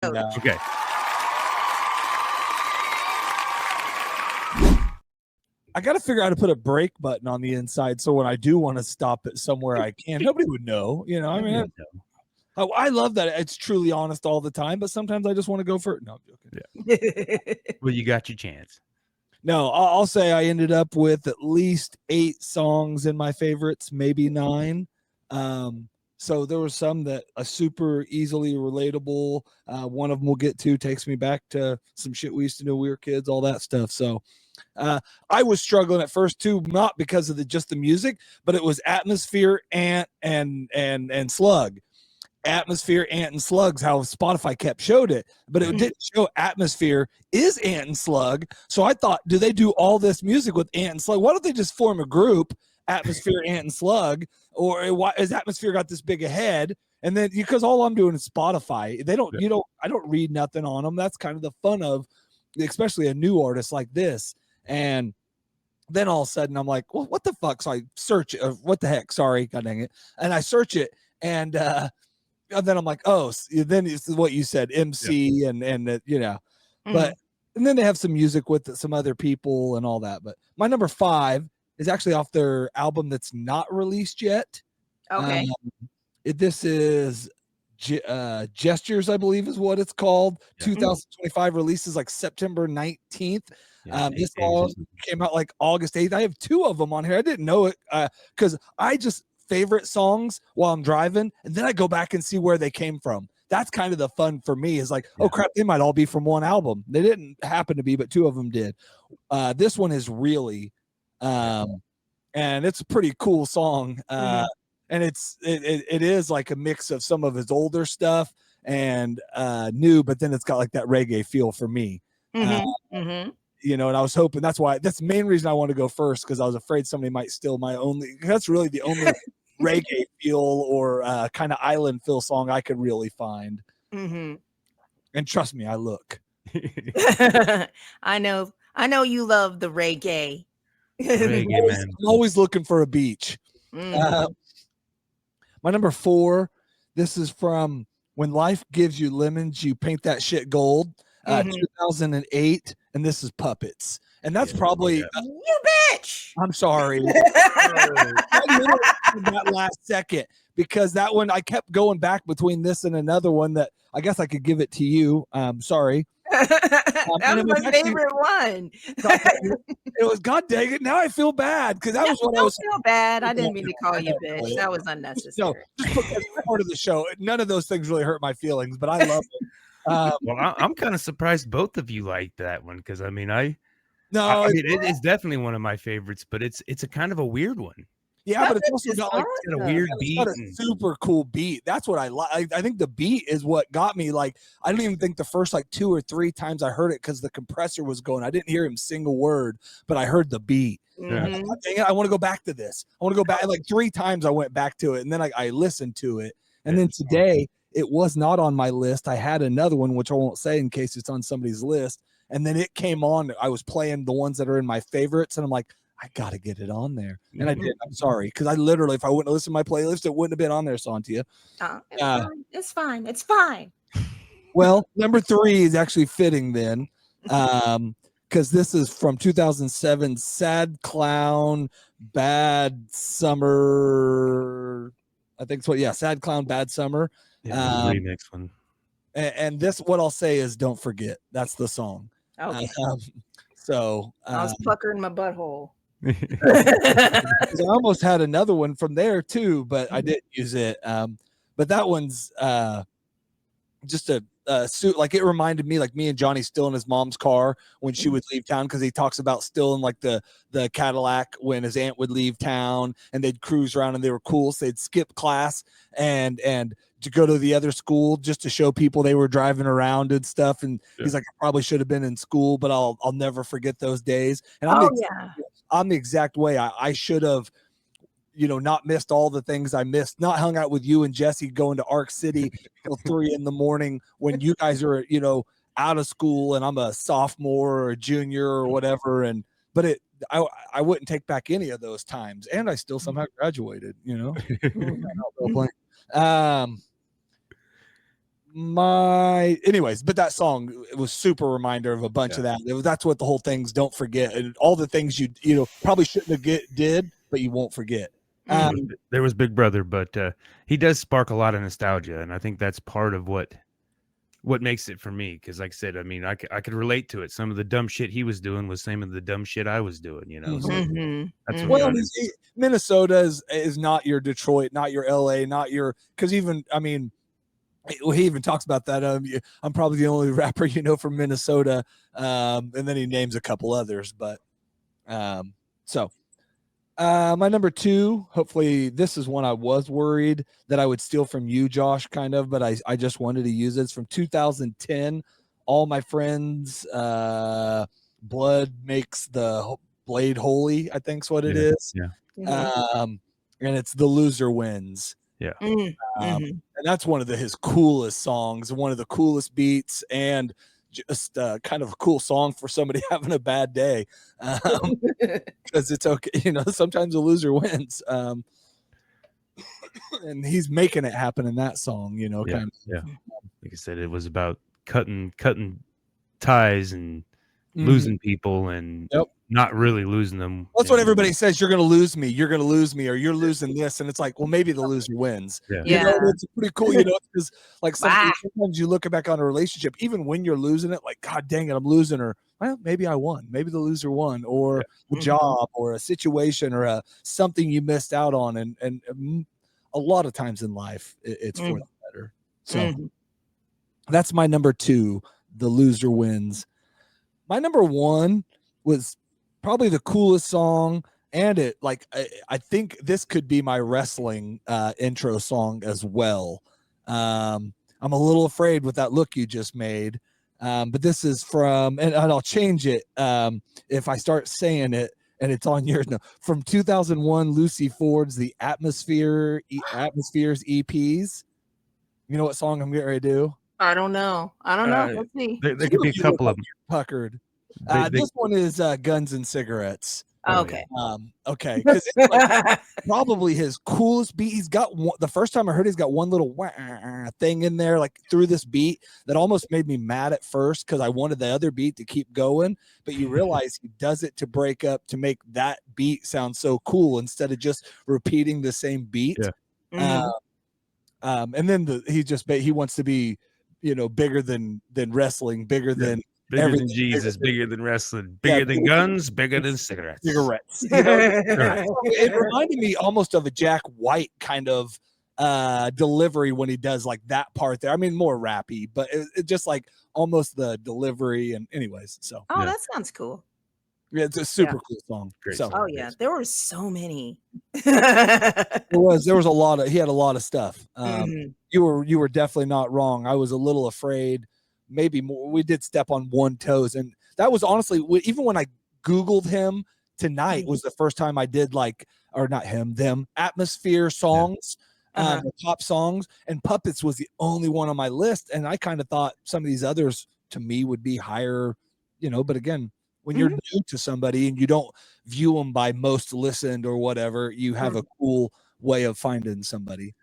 No. Okay. I got to figure out how to put a break button on the inside so when I do want to stop it somewhere I can, nobody would know. You know, I mean, I love that it's truly honest all the time, but sometimes I just want to go for it. No, I'm joking. Yeah. Well, you got your chance. No, I'll say I ended up with at least 8 songs in my favorites, maybe 9. So there were some that are super easily relatable. One of them we'll get to takes me back to some shit we used to do when we were kids, all that stuff. So I was struggling at first too, not because of just the music, but it was Atmosphere, Ant, and Slug. Atmosphere, Ant, and Slug's how Spotify kept showed it, but it didn't show Atmosphere is Ant and Slug. So I thought, do they do all this music with Ant and Slug? Why don't they just form a group, Atmosphere, Ant, and Slug? Or why is Atmosphere got this big a head? And then because all I'm doing is Spotify, they don't, I don't read nothing on them. That's kind of the fun of, especially a new artist like this. And then all of a sudden I'm like, well, what the fuck? So I search it. What the heck? Sorry, god dang it. And I search it, and then I'm like, oh, then it's what you said, MC and but and then they have some music with some other people and all that. But my number 5 is actually off their album that's not released yet. Okay. This is Jesters, I believe is what it's called. 2025 releases like September 19th. This all came out like August 8th. I have 2 of them on here. I didn't know it because I just favorite songs while I'm driving, and then I go back and see where they came from. That's kind of the fun for me, is like, oh crap, they might all be from one album. They didn't happen to be, but 2 of them did. This one is really and it's a pretty cool song. And it is like a mix of some of his older stuff and new, but then it's got like that reggae feel for me. You know, and I was hoping that's the main reason I want to go first, because I was afraid somebody might steal my only. That's really the only reggae feel or kind of island feel song I could really find. And trust me, I look. I know you love the reggae. I'm always looking for a beach. My number 4. This is from When Life Gives You Lemons, You Paint That Shit Gold. 2008, and this is Puppets, and that's probably you bitch. I'm sorry. That last second, because that one I kept going back between this and another one that I guess I could give it to you. Sorry. That was my favorite one. It was, god dang it, now I feel bad because that was what I was. Feel bad. I didn't mean to call you bitch. That was unnecessary. No, just because part of the show. None of those things really hurt my feelings, but I love it. Well, I'm kind of surprised both of you like that one, because I mean, it's definitely one of my favorites, but it's a kind of a weird one. Yeah, but it's also got like a weird beat. It's got a super cool beat. That's what I like. I think the beat is what got me. Like, I didn't even think the first like 2 or 3 times I heard it, because the compressor was going. I didn't hear him single word, but I heard the beat. Dang it, I want to go back to this. I want to go back. Like 3 times I went back to it, and then I listened to it. And then today it was not on my list. I had another one, which I won't say in case it's on somebody's list. And then it came on. I was playing the ones that are in my favorites, and I'm like, I got to get it on there. And I did. I'm sorry. Because I literally, if I wouldn't have listened to my playlist, it wouldn't have been on there, Santia. It's fine. It's fine. Well, number 3 is actually fitting then. Because this is from 2007, Sad Clown, Bad Summer. I think it's Sad Clown, Bad Summer. Remix one. And this, what I'll say is, don't forget. That's the song. Okay. So I was puckering my butthole. I almost had another one from there too, but I didn't use it. But that one's just a suit. Like, it reminded me, like, me and Johnny still in his mom's car when she would leave town, because he talks about still in like the Cadillac when his aunt would leave town, and they'd cruise around, and they were cool. So they'd skip class and to go to the other school just to show people they were driving around and stuff. And he's like, I probably should have been in school, but I'll never forget those days. And I'm the exact way. I should have, not missed all the things I missed, not hung out with you and Jesse going to Arc City till 3 a.m. when you guys are, out of school and I'm a sophomore or a junior or whatever. But I wouldn't take back any of those times. And I still somehow anyways, but that song, it was super reminder of a bunch of that. That's what the whole thing's don't forget, and all the things you probably shouldn't have did, but you won't forget. There was Big Brother, but he does spark a lot of nostalgia, and I think that's part of what makes it for me. Because, like I said, I mean, I could relate to it. Some of the dumb shit he was doing was some of the dumb shit I was doing. So that's well, Minnesota is not your Detroit, not your LA, not your, because even he even talks about that. I'm probably the only rapper from Minnesota, and then he names a couple others. But my number 2, hopefully this is one I was worried that I would steal from you, Josh, kind of, but I just wanted to use it. It's from 2010. All My Friends, Blood Makes the Blade Holy, I think's what it is. And it's The Loser Wins. And that's one of his coolest songs, one of the coolest beats, and just kind of a cool song for somebody having a bad day, because it's okay, sometimes a loser wins, and he's making it happen in that song, kind of. Like I said, it was about cutting ties and losing people and not really losing them. That's what everybody says. You're going to lose me. You're going to lose me, or you're losing this. And it's like, well, maybe the loser wins. It's pretty cool, because like sometimes you look back on a relationship, even when you're losing it, like, God dang it, I'm losing, or well, maybe I won. Maybe the loser won, or a job, or a situation, or something you missed out on. And a lot of times in life, it's for the better. So that's my number 2, The Loser Wins. My number 1 was probably the coolest song, and I think this could be my wrestling intro song as well. I'm a little afraid with that look you just made, but this is from, and I'll change it if I start saying it, and it's on yours now, from 2001, Lucy Ford's The Atmospheres EPs. You know what song I'm getting ready to do? I don't know. Let's see. There could be a couple of them. Puckered. This one is Guns and Cigarettes. Okay. Okay. Because it's probably his coolest beat. He's got the first time I heard, he's got one little thing in there, like through this beat, that almost made me mad at first because I wanted the other beat to keep going. But you realize he does it to break up, to make that beat sound so cool instead of just repeating the same beat. And then he wants to be, bigger than wrestling, bigger than than Jesus, bigger than wrestling, bigger than guns, bigger than cigarettes. It reminded me almost of a Jack White kind of delivery when he does like that part there. I mean, more rappy, but it just like almost the delivery. And anyways, so that sounds cool. Yeah, it's a super cool song. There were so many. there was a lot of, he had a lot of stuff. You were definitely not wrong. I was a little afraid, maybe more. We did step on one toes, and that was honestly, even when I Googled him tonight, was the first time I did them atmosphere songs, the pop songs, and Puppets was the only one on my list. And I kind of thought some of these others to me would be higher, but again, when you're new to somebody and you don't view them by most listened or whatever, you have a cool way of finding somebody.